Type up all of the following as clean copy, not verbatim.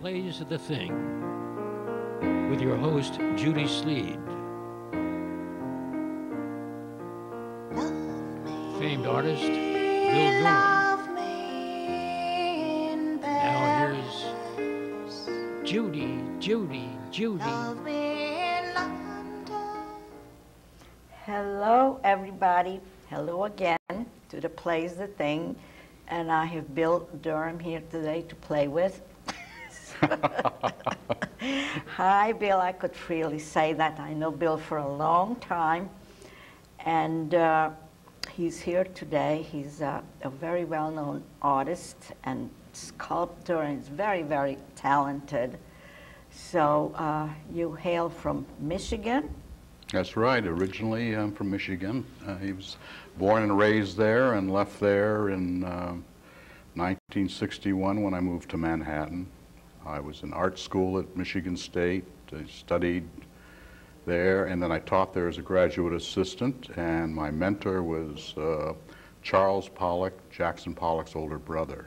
Plays the Thing with your host, Judy Sleed. Famed artist, Bill Durham. Now here's Judy. Hello, everybody. Hello again to the Plays the Thing. And I have Bill Durham here today to play with. Hi, Bill. I could freely say that. I know Bill for a long time. And he's here today. He's a very well-known artist and sculptor, and he's very, very talented. So you hail from Michigan? That's right. Originally, I'm from Michigan. He was born and raised there and left there in 1961 when I moved to Manhattan. I was in art school at Michigan State. I studied there, and then I taught there as a graduate assistant, and my mentor was Charles Pollock, Jackson Pollock's older brother.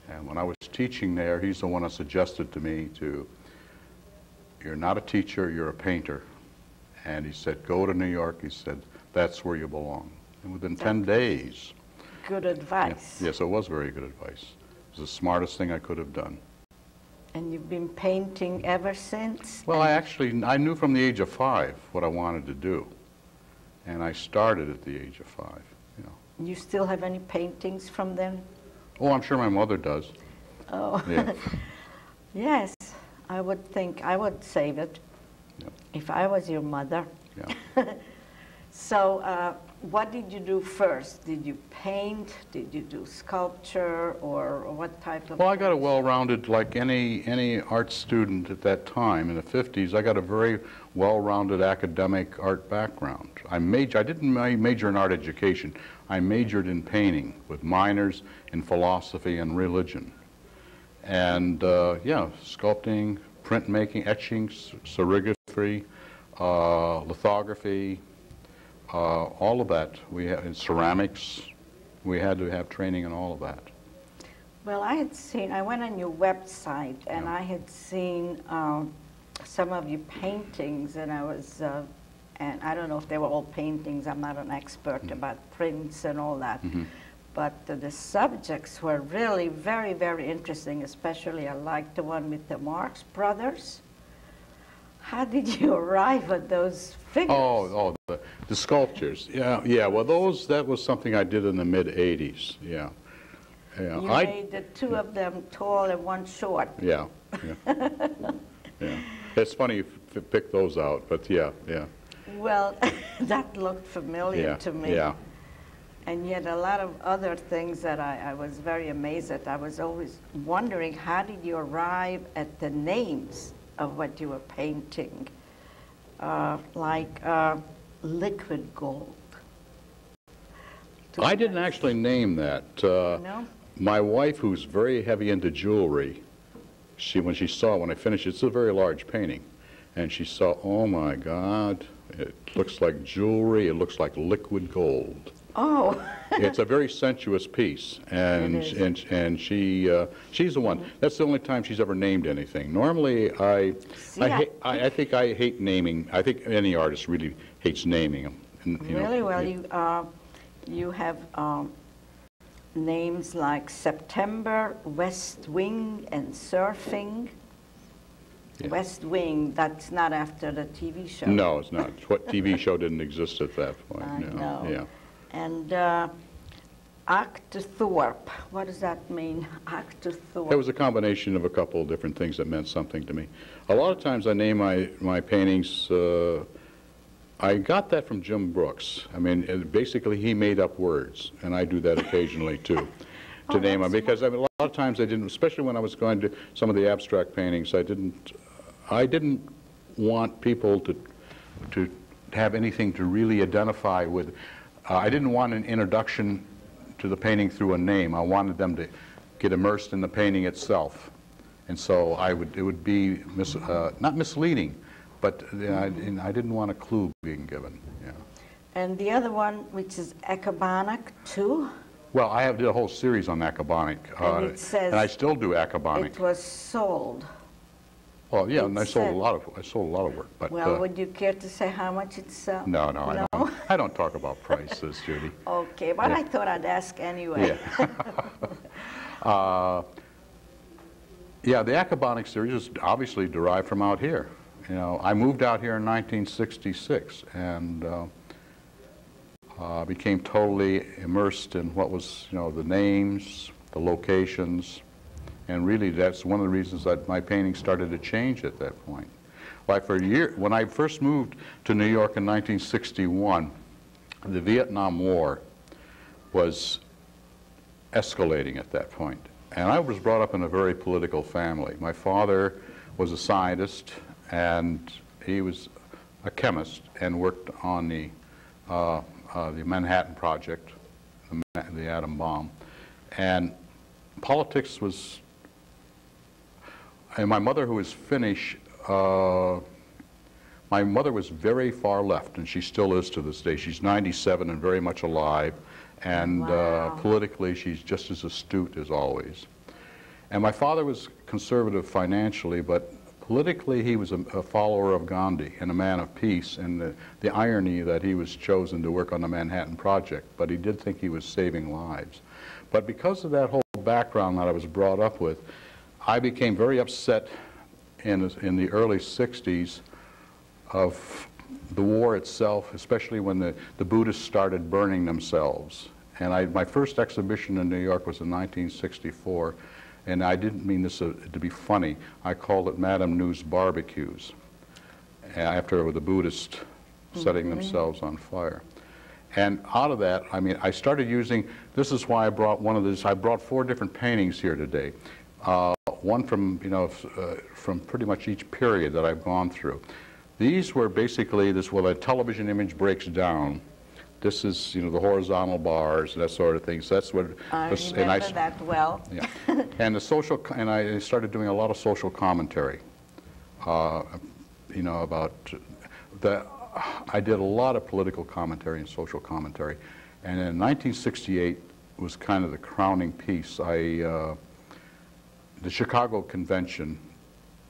And when I was teaching there, he's the one that suggested to me you're not a teacher, you're a painter. And he said, go to New York. He said, that's where you belong. And within 10 days. Good advice. Yes, it was very good advice. It was the smartest thing I could have done. And you've been painting ever since? Well, I knew from the age of 5 what I wanted to do. And I started at the age of 5. You know. You still have any paintings from then? Oh, I'm sure my mother does. Oh, yeah. Yes, I would think I would save it. Yep. If I was your mother. Yeah. So what did you do first? Did you paint? Did you do sculpture? Or what type of... Well, I got a well-rounded, like any art student at that time in the 50s, I got a very well-rounded academic art background. I didn't major in art education. I majored in painting with minors in philosophy and religion. And yeah, sculpting, printmaking, etching, serigraphy, lithography, all of that. We had in ceramics. We had to have training in all of that. Well, I went on your website and I had seen some of your paintings, and and I don't know if they were all paintings. I'm not an expert about prints and all that. But the subjects were really very, very interesting. Especially I liked the one with the Marx Brothers. How did you arrive at those figures? Oh, the sculptures. Yeah. Well, that was something I did in the mid-'80s. Yeah. You made the two of them tall and one short. Yeah. Yeah. It's funny you pick those out, but yeah. Well, that looked familiar to me. Yeah. And yet a lot of other things that I was very amazed at. I was always wondering, how did you arrive at the names of what you were painting? Like liquid gold. I didn't actually name that. No? My wife, who's very heavy into jewelry, when I finished, it's a very large painting, and she saw, oh my God, it looks like jewelry, it looks like liquid gold. Oh. It's a very sensuous piece, and she's the one. That's the only time she's ever named anything. Normally, I think I hate naming. I think any artist really hates naming them. Really? Well, you have names like September, West Wing, and Surfing. Yeah. West Wing, that's not after the TV show. No, it's not. What TV show didn't exist at that point? I know. Yeah. And Octothorpe, what does that mean, Octothorpe? It was a combination of a couple of different things that meant something to me. A lot of times I name my paintings, I got that from Jim Brooks. I mean, basically he made up words, and I do that occasionally too, to name them. Because I mean, a lot of times I didn't, especially when I was going to some of the abstract paintings, I didn't want people to have anything to really identify with. I didn't want an introduction to the painting through a name. I wanted them to get immersed in the painting itself. And so it would be not misleading, but I didn't want a clue being given. Yeah. And the other one, which is Acabonic too? Well, I did a whole series on Acabonic. And it says, and I still do Acabonic. it was sold. Well, yeah, and I sold a said. lot of work, but Well, would you care to say how much it's? no, No? I don't talk about prices, Judy. Okay, but Yeah. I thought I'd ask anyway. Yeah. Yeah, the Acabonic series is obviously derived from out here. You know, I moved out here in 1966 and became totally immersed in what was, you know, the names, the locations, and really that's one of the reasons that my painting started to change at that point. Like for a year, when I first moved to New York in 1961, the Vietnam War was escalating at that point. And I was brought up in a very political family. My father was a scientist, and he was a chemist and worked on the Manhattan Project, the atom bomb. And politics was, and my mother, who was Finnish, my mother was very far left, and she still is to this day. She's 97 and very much alive. And Wow. politically, she's just as astute as always. And my father was conservative financially, but politically he was a follower of Gandhi and a man of peace, and the irony that he was chosen to work on the Manhattan Project, but he did think he was saving lives. But because of that whole background that I was brought up with, I became very upset in the early 60s of the war itself, especially when the Buddhists started burning themselves. And my first exhibition in New York was in 1964, and I didn't mean this to be funny. I called it Madame Nu's Barbecues, after the Buddhists setting themselves on fire. And out of that, I mean, I started using, this is why I brought one of these, I brought 4 different paintings here today. One from, you know, from pretty much each period that I've gone through. These were basically this, well, a television image breaks down. This is, you know, the horizontal bars and that sort of thing. So that's what. I remember that well. Yeah, and the social, and I started doing a lot of social commentary. You know, about I did a lot of political commentary and social commentary, and in 1968 was kind of the crowning piece. The Chicago Convention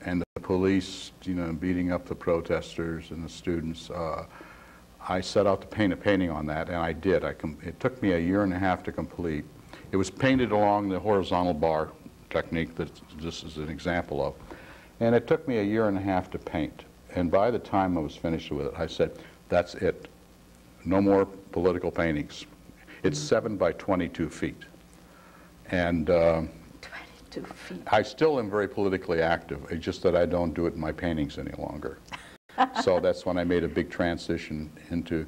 and the police, you know, beating up the protesters and the students. I set out to paint a painting on that, and I did. It took me a year and a half to complete. It was painted along the horizontal bar technique that this is an example of. And it took me a year and a half to paint. And by the time I was finished with it, I said, that's it. No more political paintings. It's 7 by 22 feet. And 22 feet. I still am very politically active. It's just that I don't do it in my paintings any longer. So that's when I made a big transition into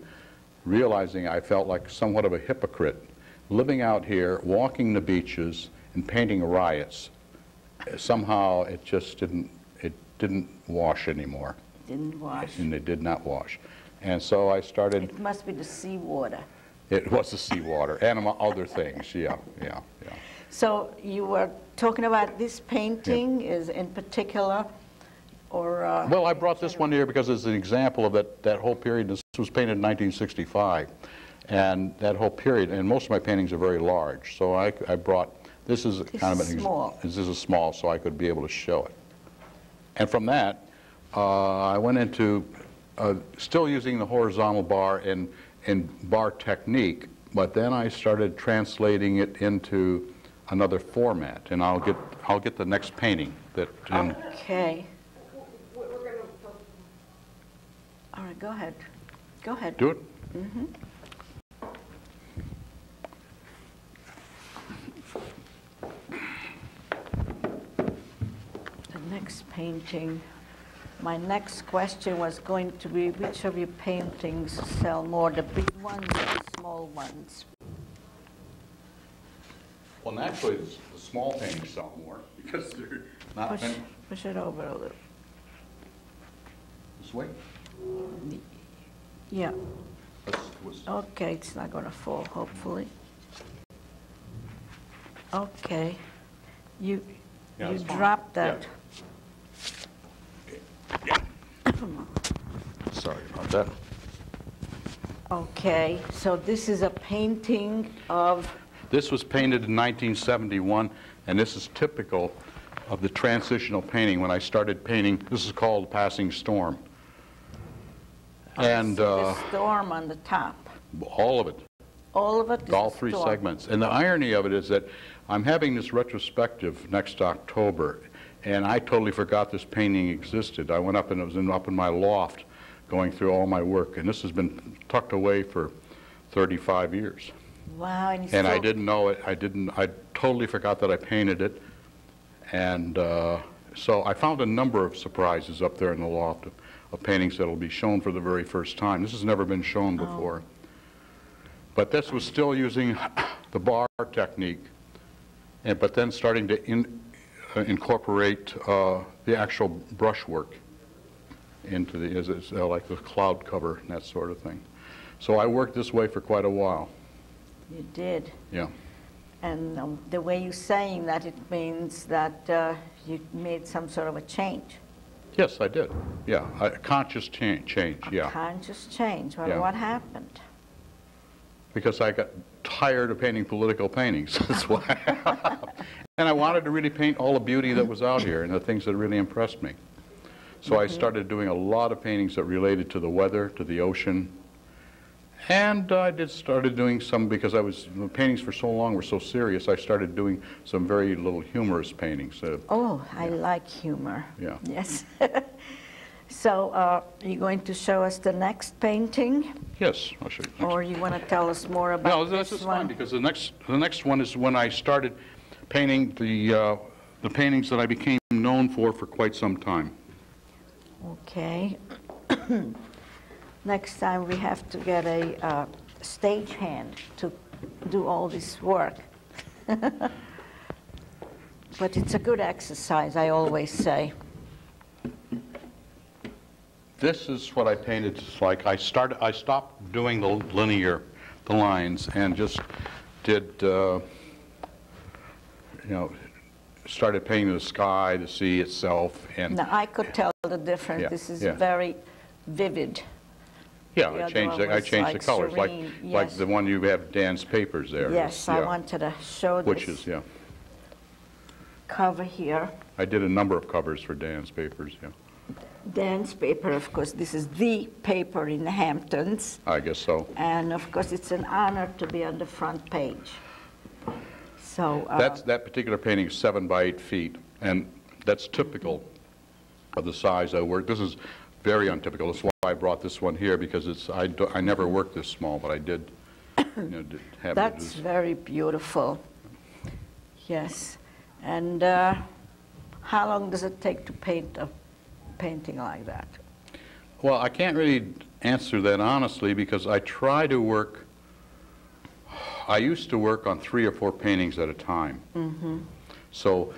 realizing I felt like somewhat of a hypocrite, living out here, walking the beaches, and painting riots. Somehow it just didn't wash anymore. Didn't wash. And it did not wash. And so I started. It must be the seawater. It was the seawater and other things. Yeah. So you were talking about this painting is in particular, or? Well, I brought this one here because it's an example of that whole period. This was painted in 1965, and that whole period. And most of my paintings are very large, so I brought. This is kind of small. This is a small, so I could be able to show it. And from that, I went into still using the horizontal bar and bar technique, but then I started translating it into another format, and I'll get the next painting that. Okay. All right, go ahead. Go ahead. Do it. Mm-hmm. The next painting. My next question was going to be, which of your paintings sell more, the big ones or the small ones? Well, naturally, the small paintings sell more because they're not. Push it over a little. This way. Yeah. Was Okay, it's not going to fall, hopefully. Okay. You Yeah, it's fine. dropped that. Yeah. Sorry about that. Okay, so this is a painting of, This was painted in 1971, and this is typical of the transitional painting when I started painting. This is called Passing Storm. And the storm on the top. all of it. All of it is All a three storm. segments. And the irony of it is that I'm having this retrospective next October, and I totally forgot this painting existed. I went up and it was up in my loft going through all my work, and this has been tucked away for 35 years. Wow, And I didn't know it. I totally forgot that I painted it. And so I found a number of surprises up there in the loft of paintings that will be shown for the very first time. This has never been shown before. But this was still using the bar technique, but then starting to incorporate the actual brushwork into like the cloud cover and that sort of thing. So I worked this way for quite a while. You did. Yeah. And the way you're saying that, it means that you made some sort of a change. Yes, I did. Yeah, a conscious change, yeah. Conscious change. Well, Yeah. what happened? Because I got tired of painting political paintings. That's why. And I wanted to really paint all the beauty that was out here and the things that really impressed me. So I started doing a lot of paintings that related to the weather, to the ocean. And I started doing some, because the paintings for so long were so serious, I started doing some very little humorous paintings. I like humor. Yeah. Yes. So are you going to show us the next painting? Yes, I'll show you. Or you want to tell us more about No, this this is one? fine, because the next one is when I started painting the paintings that I became known for quite some time. Okay. Next time we have to get a stagehand to do all this work. But it's a good exercise, I always say. This is what I painted. It's like I stopped doing the lines, and just did, started painting the sky, the sea itself, and Now, I could tell the difference. Yeah, This is yeah. very vivid. yeah, The I other changed one I was changed the like colors, serene, like yes. the one you have Dan's papers there. Yes, I Yeah. wanted to show Which this is, yeah. cover here. I did a number of covers for Dan's papers, yeah. Dan's paper, of course, this is the paper in the Hamptons. I guess so. And of course, it's an honor to be on the front page. So That particular painting is 7 by 8 feet, and that's typical of the size I work. This is very untypical. That's why I brought this one here, because I never worked this small, but I did, did have that's it. very beautiful. Yes. And how long does it take to paint a painting like that? Well, I can't really answer that honestly, because I try to work. I used to work on 3 or 4 paintings at a time. Mm-hmm. So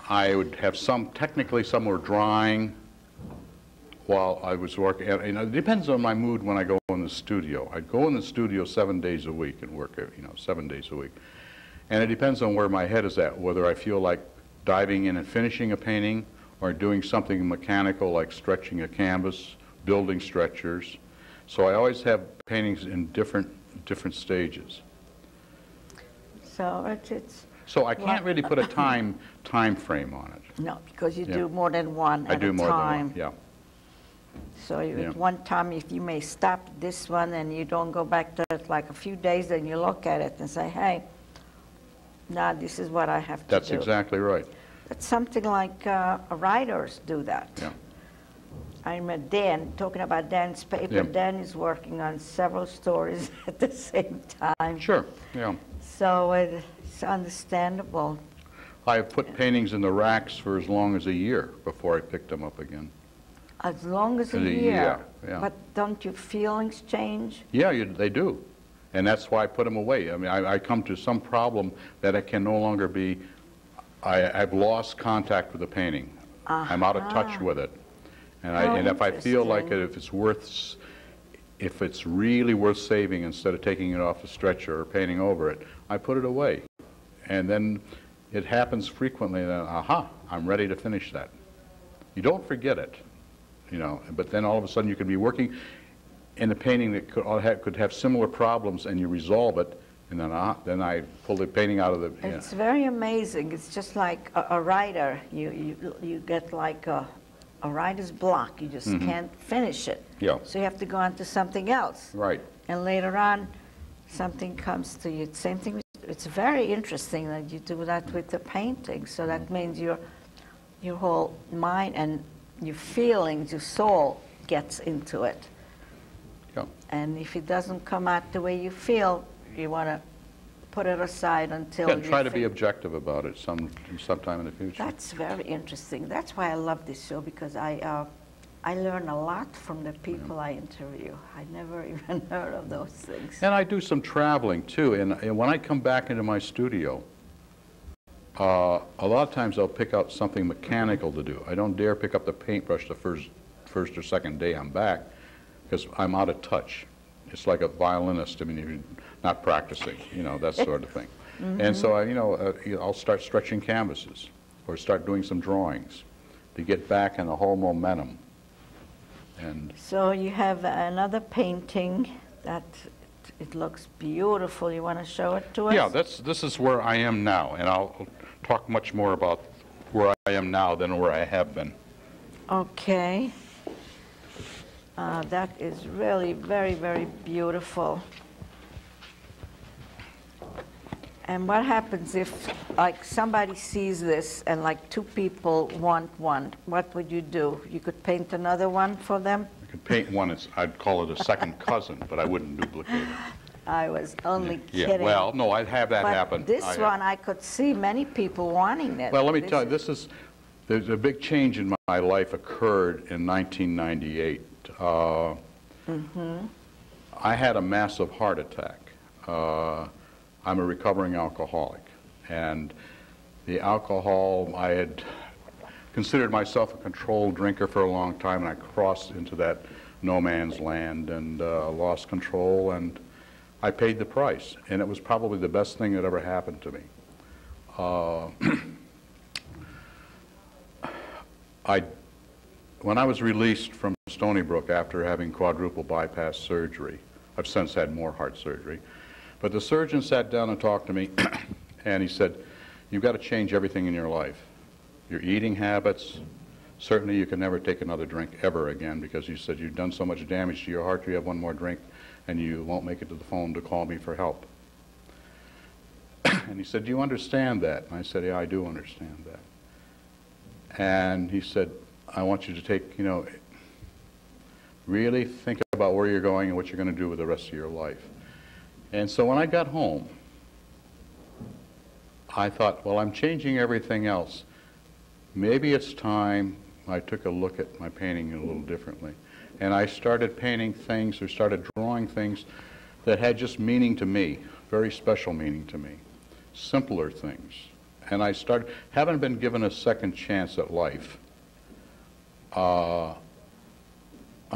I would have technically some were drying while I was working. It depends on my mood when I go in the studio. I'd go in the studio 7 days a week and work, 7 days a week. And it depends on where my head is at, whether I feel like diving in and finishing a painting or doing something mechanical like stretching a canvas, building stretchers. So I always have paintings in different stages. So it's So I can't really put a time frame on it. no, because you Yeah. do more than one I at do a more time. than one, yeah. So Yeah. at one time, if you may stop this one and you don't go back to it like a few days, then you look at it and say, hey, now this is what I have to That's do. exactly right. It's something like writers do that. Yeah. I met Dan, talking about Dan's paper. Yeah. Dan is working on several stories at the same time. Sure, yeah. So it's understandable. I have put paintings in the racks for as long as a year before I picked them up again. As long as a Yeah, year. yeah. But don't your feelings change? Yeah, they do. And that's why I put them away. I mean, I come to some problem that it can no longer be, I've lost contact with the painting. I'm out of touch with it. And if I feel like interesting. if it's really worth saving, instead of taking it off the stretcher or painting over it, I put it away. And then it happens frequently that, aha, I'm ready to finish that. You don't forget it, but then all of a sudden you could be working in a painting that could have similar problems, and you resolve it, And then I pull the painting out of the... Yeah. It's very amazing. It's just like a writer. You get like a writer's block. You just can't finish it. Yeah. So you have to go on to something else. Right. And later on, something comes to you. Same thing. It's very interesting that you do that with the painting. So that means your whole mind and your feelings, your soul gets into it. Yeah. And if it doesn't come out the way you feel, you want to put it aside until Yeah, try to be objective about it sometime in the future. That's very interesting. That's why I love this show, because I learn a lot from the people I interview. I never even heard of those things. And I do some traveling too, and when I come back into my studio, a lot of times I'll pick out something mechanical to do. I don't dare pick up the paintbrush the first or second day I'm back, because I'm out of touch. It's like a violinist. I mean, you're not practicing, you know, that sort of thing. And so, I'll start stretching canvases or start doing some drawings to get back in the whole momentum. And so you have another painting that it looks beautiful. You want to show it to us? yeah, this is where I am now, and I'll talk much more about where I am now than where I have been. Okay. That is really very, very beautiful. And what happens if, like, somebody sees this and, like, two people want one? What would you do? You could paint another one for them? I could paint one, I'd call it a second cousin, but I wouldn't duplicate it. I was only Yeah, kidding. well, no, I'd have that but happen. This one, I could see many people wanting it. Well, let me tell you, there's a big change in my life occurred in 1998. I had a massive heart attack. I'm a recovering alcoholic, and the alcohol, I had considered myself a controlled drinker for a long time, and I crossed into that no man's land and lost control, and I paid the price, and it was probably the best thing that ever happened to me. When I was released from Stony Brook after having quadruple bypass surgery, I've since had more heart surgery, but the surgeon sat down and talked to me, and he said, you've got to change everything in your life. Your eating habits, certainly you can never take another drink ever again, because you said you've done so much damage to your heart, you have one more drink, and you won't make it to the phone to call me for help. And he said, do you understand that? And I said, yeah, I do understand that. And he said, I want you to take, really think about where you're going and what you're going to do with the rest of your life. And so when I got home, I thought, well, I'm changing everything else. Maybe it's time I took a look at my painting a little differently. And I started painting things, or started drawing things that had just meaning to me, very special meaning to me, simpler things. And I haven't been given a second chance at life. I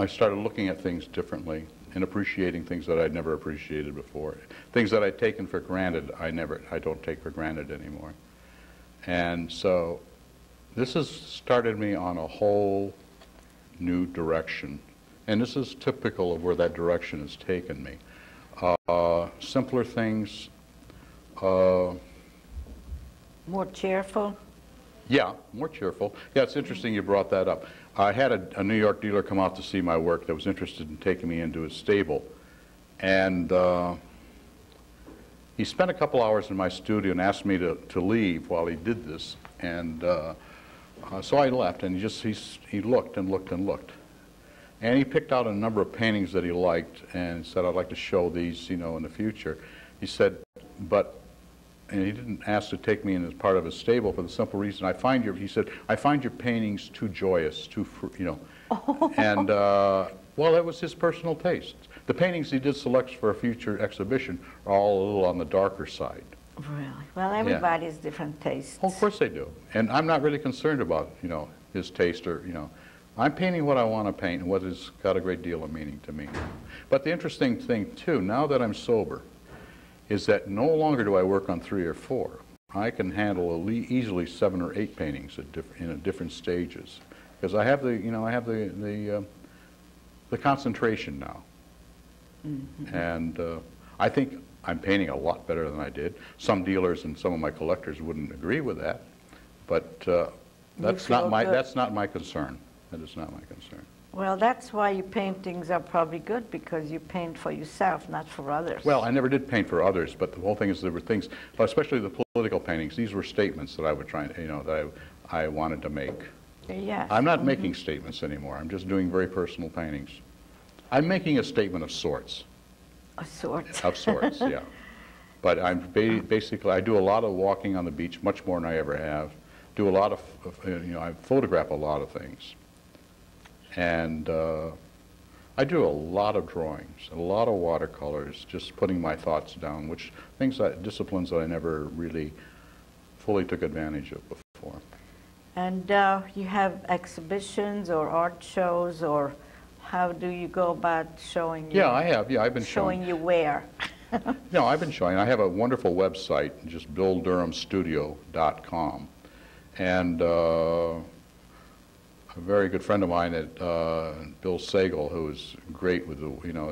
started looking at things differently and appreciating things that I'd never appreciated before. Things that I'd taken for granted, I don't take for granted anymore. And so this has started me on a whole new direction. And this is typical of where that direction has taken me. Simpler things. More cheerful? Yeah, more cheerful. Yeah, it's interesting you brought that up. I had a New York dealer come out to see my work that was interested in taking me into his stable. And he spent a couple hours in my studio and asked me to leave while he did this. And so I left, and he looked and looked and looked. And he picked out a number of paintings that he liked and said, I'd like to show these, in the future. He said, and he didn't ask to take me in as part of his stable for the simple reason, he said, I find your paintings too joyous, and, well, that was his personal taste. The paintings he did select for a future exhibition are all a little on the darker side. Really? Well, everybody has different tastes. Oh, of course they do. And I'm not really concerned about, his taste or, I'm painting what I want to paint and what has got a great deal of meaning to me. But the interesting thing, too, now that I'm sober, is that no longer do I work on 3 or 4. I can handle easily 7 or 8 paintings in different stages, because I have the concentration now. And I think I'm painting a lot better than I did. Some dealers and some of my collectors wouldn't agree with that, but that's not my concern. That is not my concern. Well, that's why your paintings are probably good, because you paint for yourself, not for others. Well, I never did paint for others, but the whole thing is there were things, especially the political paintings, these were statements that I would try, that I wanted to make. Yes. I'm not making statements anymore. I'm just doing very personal paintings. I'm making a statement of sorts. Of sorts. Of sorts, yeah. But I'm basically, I do a lot of walking on the beach, much more than I ever have. Do a lot of, I photograph a lot of things. And I do a lot of drawings, a lot of watercolors, just putting my thoughts down, disciplines that I never really fully took advantage of before. And you have exhibitions or art shows, or how do you go about showing? Yeah, I have. Yeah, I've been showing you where. No, I've been showing. I have a wonderful website, just BillDurhamStudio.com, and a very good friend of mine, Bill Sagal, who is great with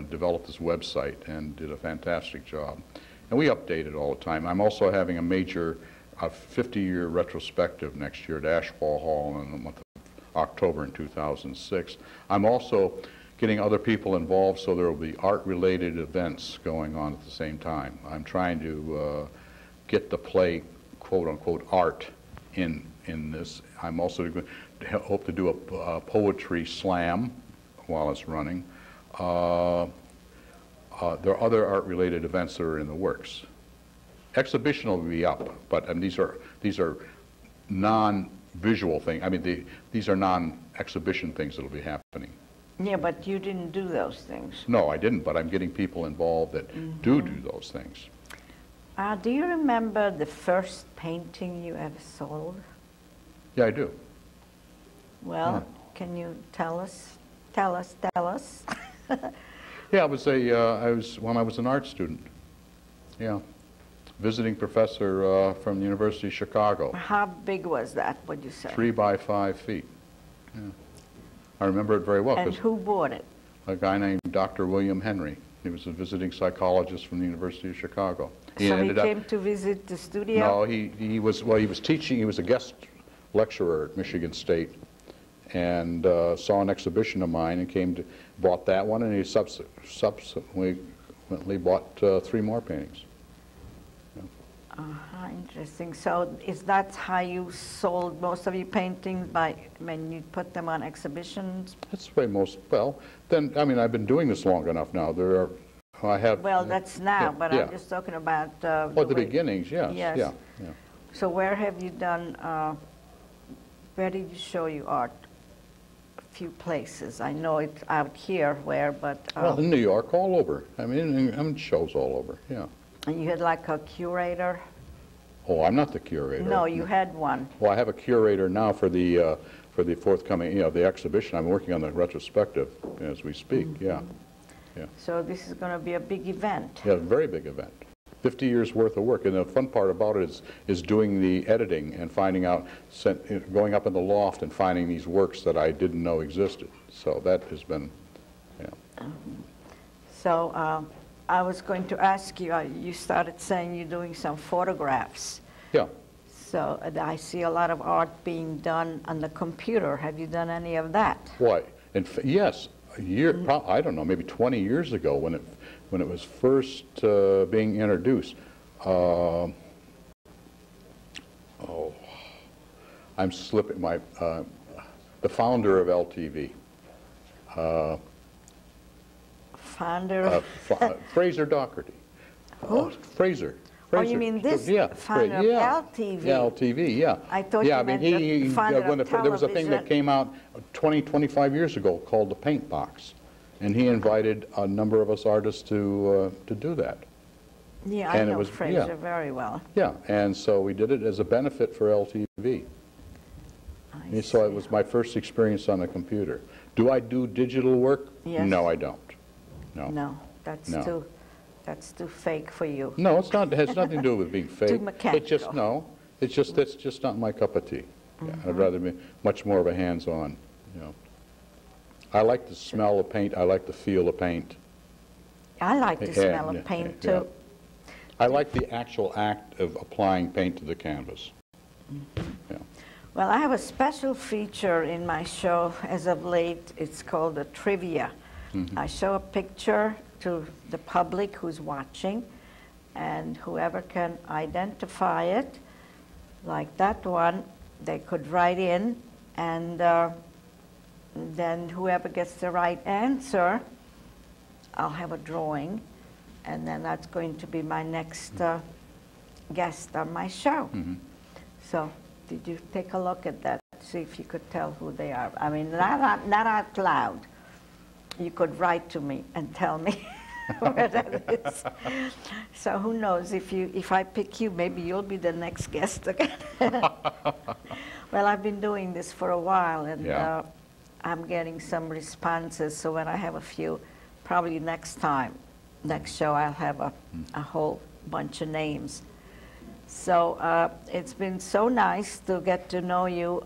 developed this website and did a fantastic job. And we update it all the time. I'm also having a major 50-year retrospective next year at Ashwell Hall in the month of October in 2006. I'm also getting other people involved, so there will be art-related events going on at the same time. I'm trying to get the play, quote-unquote, art in this. I'm also going to hope to do a poetry slam while it's running. There are other art-related events that are in the works. Exhibition will be up, but these are non-visual things. I mean, these are non-exhibition things that will be happening. Yeah, but you didn't do those things. No, I didn't, but I'm getting people involved that do those things. Do you remember the first painting you ever sold? Yeah, I do. Well, can you tell us? Yeah, I was when I was an art student. Yeah, visiting professor from the University of Chicago. How big was that, would you say? 3 by 5 feet. Yeah. I remember it very well. And who bought it? A guy named Dr. William Henry. He was a visiting psychologist from the University of Chicago. So he came to visit the studio? No, he was teaching. He was a guest lecturer at Michigan State, and saw an exhibition of mine and bought that one, and he subsequently bought 3 more paintings. Interesting. So is that how you sold most of your paintings, when you put them on exhibitions? That's the way then, I mean, I've been doing this long enough now. Well, that's now, yeah, but yeah. I'm just talking about the beginnings, yes. Yes. Yeah. So where have you done, where did you show your art? A few places. I know it's out here, but... well, in New York, all over. I mean, in shows all over, yeah. And you had like a curator? Oh, I'm not the curator. No, you had one. Well, I have a curator now for the forthcoming, the exhibition. I'm working on the retrospective as we speak. Yeah. So this is going to be a big event. Yeah, a very big event. 50 years worth of work, and the fun part about it is doing the editing and finding out, going up in the loft and finding these works that I didn't know existed. So that has been, So I was going to ask you, you started saying you're doing some photographs. Yeah. So I see a lot of art being done on the computer. Have you done any of that? Why? Yes, I don't know, maybe 20 years ago when it was first being introduced. I'm slipping the founder of LTV. Founder? Fraser Doherty. Who? Fraser. Oh, you mean this founder of LTV? Yeah, LTV, yeah. I thought you meant the founder of television. There was a thing that came out 25 years ago called the Paint Box, and he invited a number of us artists to do that. Yeah, I know Fraser very well. Yeah, and so we did it as a benefit for LTV. So it was my first experience on a computer. Do I do digital work? Yes. No, I don't. No, that's too fake for you. No, it's not. It has nothing to do with being fake. Too mechanical. That's just not my cup of tea. Yeah, I'd rather be much more of a hands-on. I like the smell of paint. I like the feel of paint. I like the smell of paint too. I like the actual act of applying paint to the canvas. Yeah. Well, I have a special feature in my show as of late. It's called a trivia. I show a picture to the public who's watching, and whoever can identify it, like that one, they could write in, and then whoever gets the right answer, I'll have a drawing, and then that's going to be my next guest on my show. So, did you take a look at that? See if you could tell who they are. I mean, not out loud. You could write to me and tell me where that is. So who knows, if I pick you, maybe you'll be the next guest again. Well, I've been doing this for a while, and I'm getting some responses, so when I have a few, probably next show, I'll have a whole bunch of names. So it's been so nice to get to know you.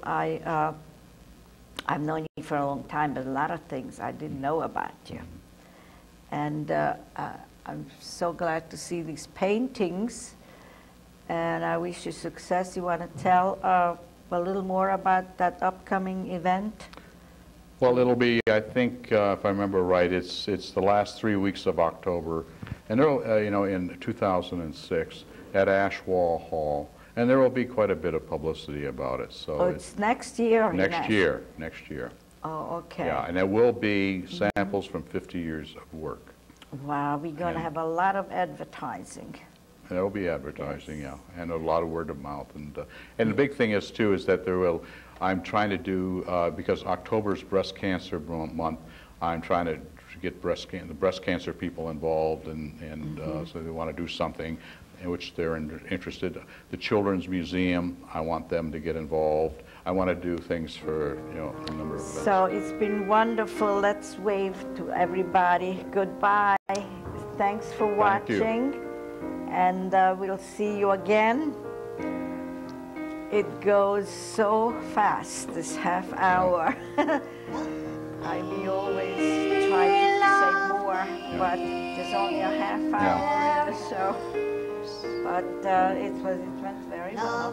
I've known you for a long time, but a lot of things I didn't know about you. And I'm so glad to see these paintings, and I wish you success. You want to tell a little more about that upcoming event? Well, it'll be, I think, if I remember right, it's the last 3 weeks of October, and you know, in 2006 at Ashwall Hall. And there will be quite a bit of publicity about it. So it's next year? Or next year. Next year. Oh, okay. Yeah, and there will be samples from 50 years of work. Wow, we're going to have a lot of advertising. There will be advertising, yeah, and a lot of word of mouth. And the big thing is, too, is that I'm trying to do, because October's Breast Cancer Month, I'm trying to get the breast cancer people involved, and so they want to do something in which they're interested. The Children's Museum, I want them to get involved. I want to do things for, you know, a number of events. So it's been wonderful. Let's wave to everybody. Goodbye. Thanks for watching. And we'll see you again. It goes so fast, this half hour. I always try to say more, but there's only a half hour in the show. But it went very well.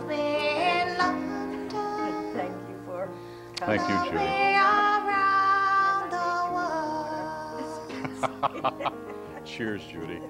Thank you for coming. Thank you, Judy. Cheers, Judy.